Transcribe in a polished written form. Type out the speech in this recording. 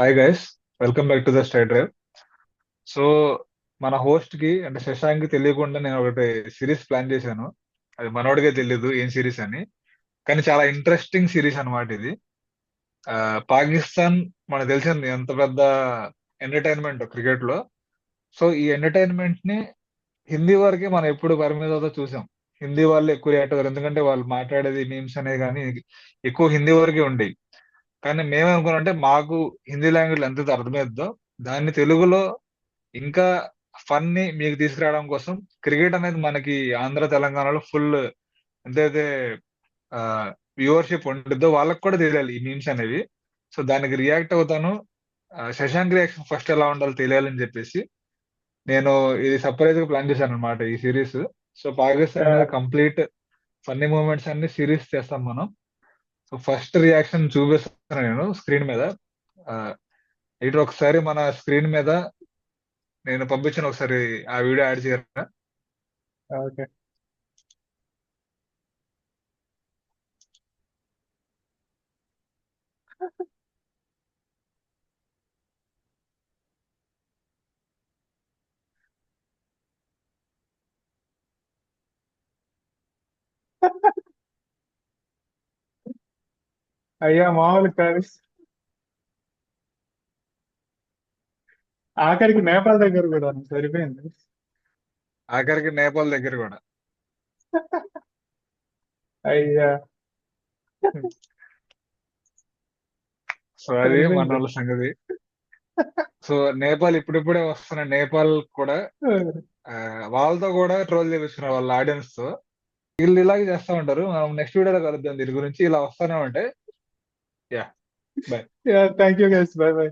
Hi guys, welcome back to the sty drive. So మన host కి అంటే శశాంక్ కి తెలియకుండా నేను ఒకటి సిరీస్ ప్లాన్ చేశాను. అది మనోడికే తెలియదు ఏం సిరీస్ అని. కానీ చాలా ఇంట్రెస్టింగ్ సిరీస్ అన్నమాట ఇది. ఆ, పాకిస్తాన్ మనకు తెలిసింది ఎంత పెద్ద ఎంటర్టైన్మెంట్ క్రికెట్ లో. సో ఈ ఎంటర్టైన్మెంట్ ని హిందీ వరకే మనం ఎప్పుడు పరిమితంతో చూసాం. హిందీ వాళ్ళు ఎక్కువ రియాక్ట్ అవ్వరు, ఎందుకంటే వాళ్ళు మాట్లాడేది మీమ్స్ అనేవి కానీ ఎక్కువ హిందీ వరకే ఉండేవి. కానీ మేమేమనుకున్నాం, మాకు హిందీ లాంగ్వేజ్ ఎంత అర్థమవుతుందో దాన్ని తెలుగులో ఇంకా ఫన్ ని మీకు తీసుకురావడం కోసం, క్రికెట్ అనేది మనకి ఆంధ్ర తెలంగాణలో ఫుల్ ఎంతైతే వ్యూవర్షిప్ ఉంటుందో వాళ్ళకి కూడా తెలియాలి ఈ మీమ్స్ అనేవి. సో దానికి రియాక్ట్ అవుతాను. శశాంక్ రియాక్షన్ ఫస్ట్ ఎలా ఉండాలో తెలియాలని చెప్పేసి నేను ఇది సర్ప్రైజ్ గా ప్లాన్ చేశాను అనమాట ఈ సిరీస్. సో పాకిస్తాన్ మీద కంప్లీట్ ఫన్నీ మూమెంట్స్ అన్ని సిరీస్ చేస్తాం మనం. సో ఫస్ట్ రియాక్షన్ చూపిస్తాను నేను స్క్రీన్ మీద. ఆ, ఇటు ఒకసారి మన స్క్రీన్ మీద నేను పంపించిన ఒకసారి ఆ వీడియో యాడ్ చేయరా? ఓకే. అయ్యా మామూలు కాదు. ఆఖరికి నేపాల్ దగ్గర కూడా సరిపోయింది. ఆఖరికి నేపాల్ దగ్గర కూడా. అయ్యా, సో అది మన సరిపోయింది. వాళ్ళ సంగతి. సో నేపాల్ ఇప్పుడిప్పుడే వస్తున్న నేపాల్ కూడా ఆ, వాళ్ళతో కూడా ట్రోల్ చేపిస్తున్నారు వాళ్ళ ఆడియన్స్ తో. వీళ్ళు ఇలాగే చేస్తా ఉంటారు. మనం నెక్స్ట్ వీడియోలో కలుద్దాం దీని గురించి. ఇలా వస్తానే ఉంటే. Yeah, by. Yeah, thank you guys, by by.